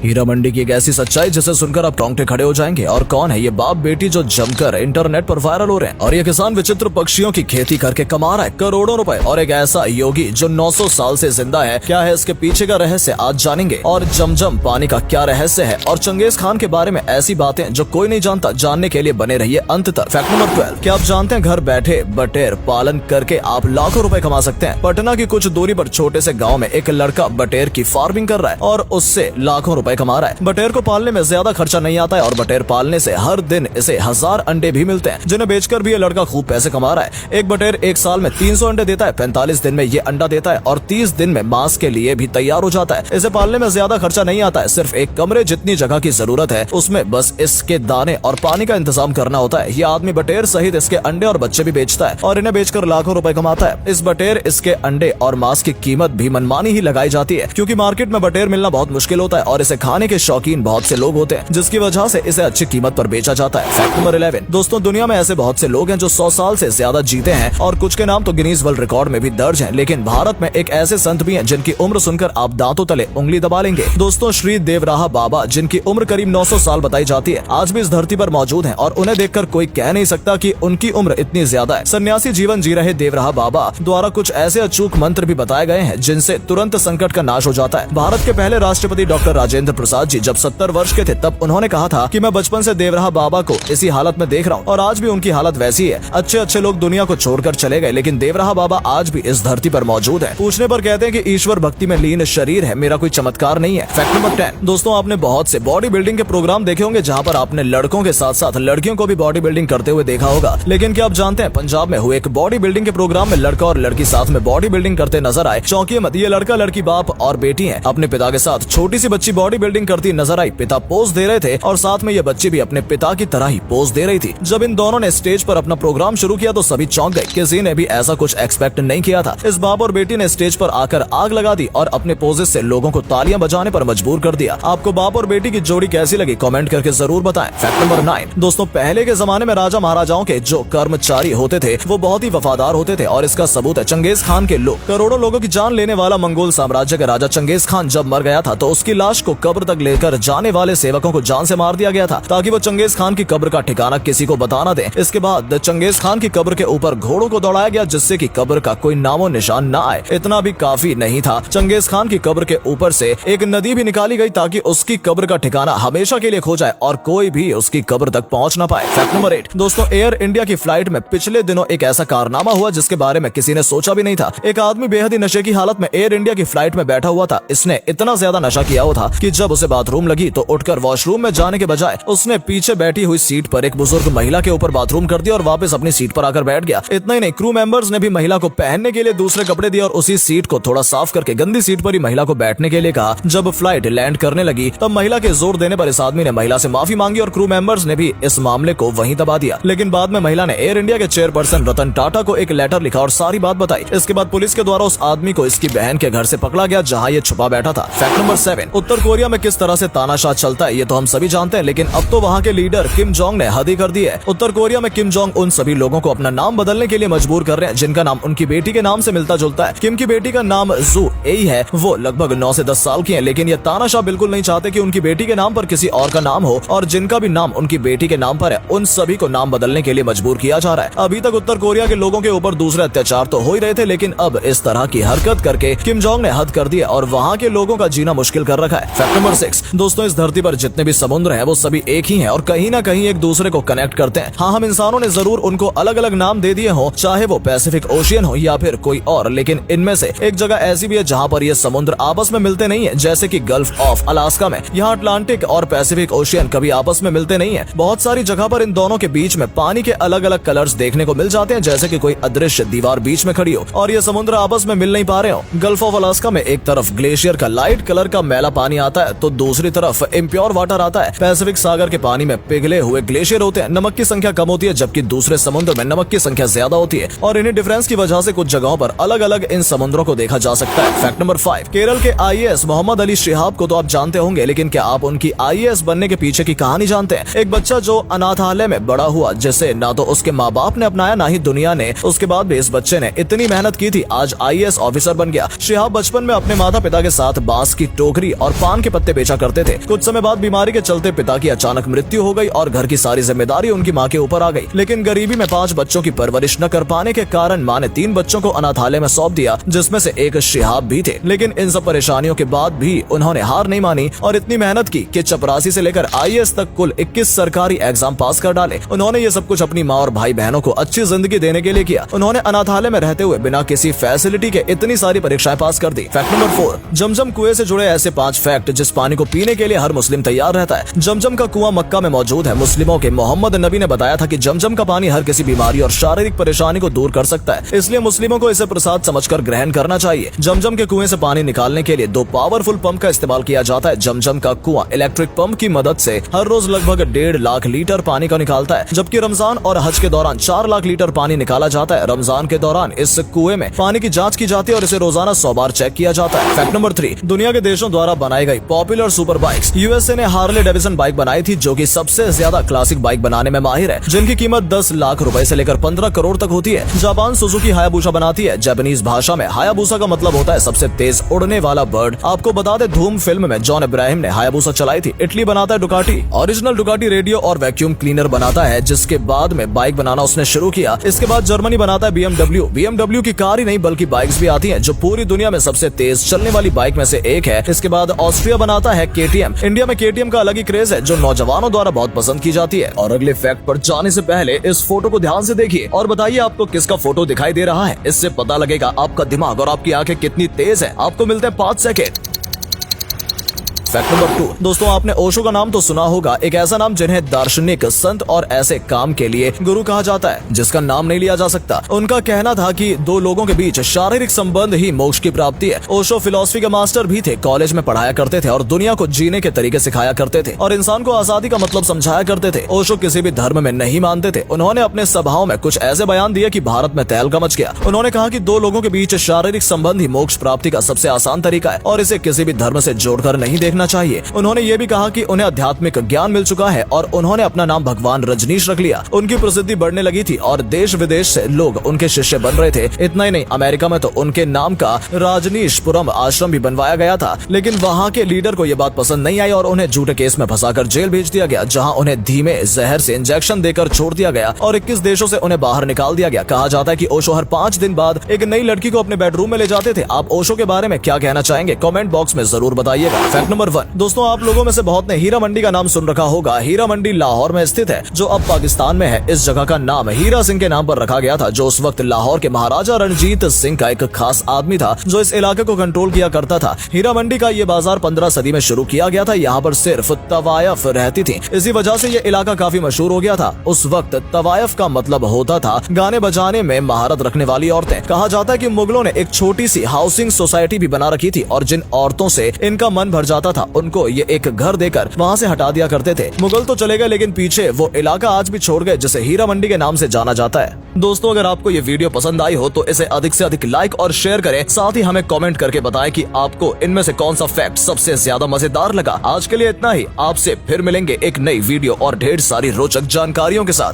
हीरा मंडी की एक ऐसी सच्चाई जिसे सुनकर आप टोंगटे खड़े हो जाएंगे। और कौन है ये बाप बेटी जो जमकर इंटरनेट पर वायरल हो रहे हैं। और ये किसान विचित्र पक्षियों की खेती करके कमा रहा है करोड़ों रुपए। और एक ऐसा योगी जो 900 साल से जिंदा है, क्या है इसके पीछे का रहस्य आज जानेंगे। और जमजम पानी का क्या रहस्य है और चंगेज खान के बारे में ऐसी बातें जो कोई नहीं जानता, जानने के लिए बने रहिए अंत तक। फैक्ट नंबर 12, क्या आप जानते हैं घर बैठे बटेर पालन करके आप लाखों रुपए कमा सकते हैं। पटना की कुछ दूरी पर छोटे से गाँव में एक लड़का बटेर की फार्मिंग कर रहा है और उससे लाखों रुपए कमा रहा है। बटेर को पालने में ज्यादा खर्चा नहीं आता है और बटेर पालने से हर दिन इसे 1000 अंडे भी मिलते हैं, जिन्हें बेचकर भी ये लड़का खूब पैसे कमा रहा है। एक बटेर एक साल में 300 अंडे देता है, 45 दिन में ये अंडा देता है और 30 दिन में मांस के लिए भी तैयार हो जाता है। इसे पालने में ज्यादा खर्चा नहीं आता है, सिर्फ एक कमरे जितनी जगह की जरूरत है, उसमें बस इसके दाने और पानी का इंतजाम करना होता है। ये आदमी बटेर सहित इसके अंडे और बच्चे भी बेचता है और इन्हें बेचकर लाखों रुपए कमाता है। इस बटेर, इसके अंडे और मांस की कीमत भी मनमानी ही लगाई जाती है, क्योंकि मार्केट में बटेर मिलना बहुत मुश्किल होता है और इसे खाने के शौकीन बहुत से लोग होते हैं, जिसकी वजह से इसे अच्छी कीमत पर बेचा जाता है। फैक्ट नंबर 11, दोस्तों दुनिया में ऐसे बहुत से लोग हैं जो 100 साल से ज्यादा जीते हैं और कुछ के नाम तो गिनीज वर्ल्ड रिकॉर्ड में भी दर्ज हैं, लेकिन भारत में एक ऐसे संत भी हैं जिनकी उम्र सुनकर आप दांतों तले उंगली दबा लेंगे। दोस्तों श्री देवराहा बाबा, जिनकी उम्र करीब 900 साल बताई जाती है, आज भी इस धरती पर मौजूद हैं और उन्हें देखकर कोई कह नहीं सकता कि उनकी उम्र इतनी ज्यादा है। सन्यासी जीवन जी रहे देवराहा बाबा द्वारा कुछ ऐसे अचूक मंत्र भी बताए गए हैं जिनसे तुरंत संकट का नाश हो जाता है। भारत के पहले राष्ट्रपति डॉक्टर राजेंद्र प्रसाद जी जब 70 वर्ष के थे, तब उन्होंने कहा था कि मैं बचपन से देवराहा बाबा को इसी हालत में देख रहा हूँ और आज भी उनकी हालत वैसी है। अच्छे अच्छे लोग दुनिया को छोड़कर चले गए, लेकिन देवराहा बाबा आज भी इस धरती पर मौजूद है। पूछने पर कहते हैं कि ईश्वर भक्ति में लीन शरीर है, मेरा कोई चमत्कार नहीं है। फैक्ट नंबर 10, दोस्तों आपने बहुत से बॉडी बिल्डिंग के प्रोग्राम देखे होंगे जहाँ पर आपने लड़कों के साथ साथ लड़कियों को भी बॉडी बिल्डिंग करते हुए देखा होगा, लेकिन क्या आप जानते हैं पंजाब में हुए एक बॉडी बिल्डिंग के प्रोग्राम में लड़का और लड़की साथ में बॉडी बिल्डिंग करते नजर आए। चौंकिए मत, ये लड़का लड़की बाप और बेटी है। अपने पिता के साथ छोटी सी बच्ची बॉडी बिल्डिंग करती नजर आई। पिता पोज दे रहे थे और साथ में ये बच्ची भी अपने पिता की तरह ही पोज दे रही थी। जब इन दोनों ने स्टेज पर अपना प्रोग्राम शुरू किया तो सभी चौंक गए, किसी ने भी ऐसा कुछ एक्सपेक्ट नहीं किया था। इस बाप और बेटी ने स्टेज पर आकर आग लगा दी और अपने पोजेस से लोगों को तालियां बजाने पर मजबूर कर दिया। आपको बाप और बेटी की जोड़ी कैसी लगी कमेंट करके जरूर बताएं। फैक्ट नंबर 9, दोस्तों पहले के जमाने में राजा महाराजाओं के जो कर्मचारी होते थे वो बहुत ही वफादार होते थे और इसका सबूत है चंगेज खान के लोग। करोड़ों लोगों की जान लेने वाला मंगोल साम्राज्य का राजा चंगेज खान जब मर गया था तो उसकी लाश को कब्र तक लेकर जाने वाले सेवकों को जान से मार दिया गया था ताकि वो चंगेज खान की कब्र का ठिकाना किसी को बता न दे। इसके बाद चंगेज खान की कब्र के ऊपर घोड़ों को दौड़ाया गया जिससे कि कब्र का कोई नामो निशान न आए। इतना भी काफी नहीं था, चंगेज खान की कब्र के ऊपर से एक नदी भी निकाली गई ताकि उसकी कब्र का ठिकाना हमेशा के लिए खो जाए और कोई भी उसकी कब्र तक पहुंच न पाए। फैक्ट नंबर 8, दोस्तों एयर इंडिया की फ्लाइट में पिछले दिनों एक ऐसा कारनामा हुआ जिसके बारे में किसी ने सोचा भी नहीं था। एक आदमी बेहद ही नशे की हालत में एयर इंडिया की फ्लाइट में बैठा हुआ था। इसने इतना ज्यादा नशा किया हुआ था कि जब उसे बाथरूम लगी तो उठकर वॉशरूम में जाने के बजाय उसने पीछे बैठी हुई सीट पर एक बुजुर्ग महिला के ऊपर बाथरूम कर दिया और वापस अपनी सीट पर आकर बैठ गया। इतना ही नहीं, क्रू मेंबर्स ने भी महिला को पहनने के लिए दूसरे कपड़े दिए और उसी सीट को थोड़ा साफ करके गंदी सीट पर ही महिला को बैठने के लिए कहा। जब फ्लाइट लैंड करने लगी तब महिला के जोर देने पर इस आदमी ने महिला से माफी मांगी और क्रू मेंबर्स ने भी इस मामले को वहीं दबा दिया। लेकिन बाद में महिला ने एयर इंडिया के चेयरपर्सन रतन टाटा को एक लेटर लिखा और सारी बात बताई। इसके बाद पुलिस के द्वारा उस आदमी को इसकी बहन के घर से पकड़ा गया जहाँ ये छुपा बैठा था। फैक्ट नंबर 7, उत्तर कोरिया में किस तरह से तानाशाह चलता है ये तो हम सभी जानते हैं, लेकिन अब तो वहाँ के लीडर किम जोंग ने हद ही कर दी है। उत्तर कोरिया में किम जोंग उन सभी लोगों को अपना नाम बदलने के लिए मजबूर कर रहे हैं जिनका नाम उनकी बेटी के नाम से मिलता जुलता है। किम की बेटी का नाम जू एई है, वो लगभग 9 से 10 साल की है, लेकिन ये तानाशाह बिल्कुल नहीं चाहते कि उनकी बेटी के नाम पर किसी और का नाम हो और जिनका भी नाम उनकी बेटी के नाम पर है उन सभी को नाम बदलने के लिए मजबूर किया जा रहा है। अभी तक उत्तर कोरिया के लोगों के ऊपर दूसरे अत्याचार तो हो ही रहे थे, लेकिन अब इस तरह की हरकत करके किम जोंग ने हद कर दिया और वहाँ के लोगों का जीना मुश्किल कर रखा है। फैक्ट नंबर 6, दोस्तों इस धरती पर जितने भी समुद्र हैं वो सभी एक ही हैं और कहीं ना कहीं एक दूसरे को कनेक्ट करते हैं। हाँ, हम इंसानों ने जरूर उनको अलग अलग नाम दे दिए हो, चाहे वो पैसिफिक ओशियन हो या फिर कोई और, लेकिन इनमें से एक जगह ऐसी भी है जहाँ पर ये समुद्र आपस में मिलते नहीं है, जैसे कि गल्फ ऑफ अलास्का में। यहाँ अटलांटिक और पैसिफिक ओशियन कभी आपस में मिलते नहीं है। बहुत सारी जगह पर इन दोनों के बीच में पानी के अलग अलग कलर्स देखने को मिल जाते हैं, जैसे कि कोई अदृश्य दीवार बीच में खड़ी हो और ये समुद्र आपस में मिल नहीं पा रहे हो। गल्फ ऑफ अलास्का में एक तरफ ग्लेशियर का लाइट कलर का मैला पानी आता है तो दूसरी तरफ इम्प्योर वाटर आता है। पैसिफिक सागर के पानी में पिघले हुए ग्लेशियर होते हैं, नमक की संख्या कम होती है, जबकि दूसरे समुद्र में नमक की संख्या ज्यादा होती है और इन्हीं डिफरेंस की वजह से कुछ जगहों पर अलग अलग इन समुद्रों को देखा जा सकता है। फैक्ट नंबर 5, केरल के IAS मोहम्मद अली शिहाब को तो आप जानते होंगे, लेकिन क्या आप उनकी IAS बनने के पीछे की कहानी जानते हैं। एक बच्चा जो अनाथालय में बड़ा हुआ, जिसे ना तो उसके माँ बाप ने अपनाया ना ही दुनिया ने, उसके बाद भी इस बच्चे ने इतनी मेहनत की थी, आज IAS ऑफिसर बन गया। शिहाब बचपन में अपने माता पिता के साथ बांस की टोकरी और पान के के पत्ते बेचा करते थे। कुछ समय बाद बीमारी के चलते पिता की अचानक मृत्यु हो गई और घर की सारी जिम्मेदारी उनकी माँ के ऊपर आ गई। लेकिन गरीबी में 5 बच्चों की परवरिश न कर पाने के कारण माँ ने 3 बच्चों को अनाथालय में सौंप दिया, जिसमें से एक शिहाब भी थे। लेकिन इन सब परेशानियों के बाद भी उन्होंने हार नहीं मानी और इतनी मेहनत की कि चपरासी से लेकर IAS तक कुल 21 सरकारी एग्जाम पास कर डाले। उन्होंने ये सब कुछ अपनी माँ और भाई बहनों को अच्छी जिंदगी देने के लिए किया। उन्होंने अनाथालय में रहते हुए बिना किसी फैसिलिटी के इतनी सारी परीक्षाएं पास कर दी। फैक्ट नंबर 4, जमजम कुएं से जुड़े ऐसे 5 फैक्ट जिस पानी को पीने के लिए हर मुस्लिम तैयार रहता है। जमजम का कुआं मक्का में मौजूद है। मुस्लिमों के मोहम्मद नबी ने बताया था कि जमजम का पानी हर किसी बीमारी और शारीरिक परेशानी को दूर कर सकता है, इसलिए मुस्लिमों को इसे प्रसाद समझकर ग्रहण करना चाहिए। जमजम के कुएं से पानी निकालने के लिए 2 पावरफुल पंप का इस्तेमाल किया जाता है। जमजम का कुआं इलेक्ट्रिक पंप की मदद से हर रोज लगभग 1.5 लाख लीटर पानी का निकालता है, जबकि रमजान और हज के दौरान 4 लाख लीटर पानी निकाला जाता है। रमजान के दौरान इस कुएं में पानी की जांच की जाती है और इसे रोजाना 100 बार चेक किया जाता है। फैक्ट नंबर 3, दुनिया के देशों द्वारा बनाई गई पॉपुलर सुपर बाइक्स। USA ने हार्ले डेविसन बाइक बनाई थी, जो कि सबसे ज्यादा क्लासिक बाइक बनाने में माहिर है, जिनकी कीमत 10 लाख रुपए से लेकर 15 करोड़ तक होती है। जापान सुजुकी हायाबुसा बनाती है। जापानीज भाषा में हायाबुसा का मतलब होता है सबसे तेज उड़ने वाला बर्ड। आपको बता दें, धूम फिल्म में जॉन इब्राहिम ने हायाबुसा चलाई थी। इटली बनाता है डुकाटी। ओरिजिनल डुकाटी रेडियो और वैक्यूम क्लीनर बनाता है, जिसके बाद में बाइक बनाना उसने शुरू किया। इसके बाद जर्मनी बनाता है BMW की कार ही नहीं बल्कि बाइक्स भी आती हैं, जो पूरी दुनिया में सबसे तेज चलने वाली बाइक में से एक है। इसके बाद ऑस्ट्रिया बनाता है KTM। इंडिया में KTM का अलग ही क्रेज है, जो नौजवानों द्वारा बहुत पसंद की जाती है। और अगले फैक्ट पर जाने से पहले इस फोटो को ध्यान से देखिए और बताइए आपको किसका फोटो दिखाई दे रहा है। इससे पता लगेगा आपका दिमाग और आपकी आंखें कितनी तेज है। आपको मिलते हैं 5 सेकेंड। फैक्ट नंबर 2, दोस्तों आपने ओशो का नाम तो सुना होगा, एक ऐसा नाम जिन्हें दार्शनिक, संत और ऐसे काम के लिए गुरु कहा जाता है जिसका नाम नहीं लिया जा सकता। उनका कहना था कि 2 लोगों के बीच शारीरिक संबंध ही मोक्ष की प्राप्ति है। ओशो फिलॉसफी के मास्टर भी थे, कॉलेज में पढ़ाया करते थे और दुनिया को जीने के तरीके सिखाया करते थे और इंसान को आजादी का मतलब समझाया करते थे। ओशो किसी भी धर्म में नहीं मानते थे। उन्होंने अपने सभाओं में कुछ ऐसे बयान दिए कि भारत में तहलका मच गया। उन्होंने कहा कि 2 लोगों के बीच शारीरिक संबंध ही मोक्ष प्राप्ति का सबसे आसान तरीका है और इसे किसी भी धर्म से जोड़कर नहीं देखना चाहिए। उन्होंने ये भी कहा कि उन्हें आध्यात्मिक ज्ञान मिल चुका है और उन्होंने अपना नाम भगवान रजनीश रख लिया। उनकी प्रसिद्धि बढ़ने लगी थी और देश विदेश से लोग उनके शिष्य बन रहे थे। इतना ही नहीं, अमेरिका में तो उनके नाम का राजनीशपुरम आश्रम भी बनवाया गया था, लेकिन वहाँ के लीडर को ये बात पसंद नहीं आई और उन्हें झूठे केस में फंसाकर जेल भेज दिया गया, जहाँ उन्हें धीमे जहर से इंजेक्शन देकर छोड़ दिया गया और 21 देशों से उन्हें बाहर निकाल दिया गया। कहा जाता है कि ओशो हर 5 दिन बाद एक नई लड़की को अपने बेडरूम में ले जाते थे। आप ओशो के बारे में क्या कहना चाहेंगे? कमेंट बॉक्स में जरूर बताइएगा। फैक्ट नंबर 1, दोस्तों आप लोगों में से बहुत ने हीरा मंडी का नाम सुन रखा होगा। हीरा मंडी लाहौर में स्थित है, जो अब पाकिस्तान में है। इस जगह का नाम हीरा सिंह के नाम पर रखा गया था, जो उस वक्त लाहौर के महाराजा रणजीत सिंह का एक खास आदमी था, जो इस इलाके को कंट्रोल किया करता था। हीरा मंडी का ये बाजार 15 सदी में शुरू किया गया था। यहाँ पर सिर्फ तवायफ रहती थी, इसी वजह से ये इलाका काफी मशहूर हो गया था। उस वक्त तवायफ का मतलब होता था गाने बजाने में महारत रखने वाली औरतें। कहा जाता है कि मुगलों ने एक छोटी सी हाउसिंग सोसाइटी भी बना रखी थी और जिन औरतों से इनका मन भर जाता था उनको ये एक घर देकर वहाँ से हटा दिया करते थे। मुगल तो चले गए, लेकिन पीछे वो इलाका आज भी छोड़ गए, जिसे हीरा मंडी के नाम से जाना जाता है। दोस्तों अगर आपको ये वीडियो पसंद आई हो तो इसे अधिक से अधिक लाइक और शेयर करें। साथ ही हमें कमेंट करके बताएं कि आपको इनमें से कौन सा फैक्ट सबसे ज्यादा मजेदार लगा। आज के लिए इतना ही। आपसे फिर मिलेंगे एक नई वीडियो और ढेर सारी रोचक जानकारियों के साथ।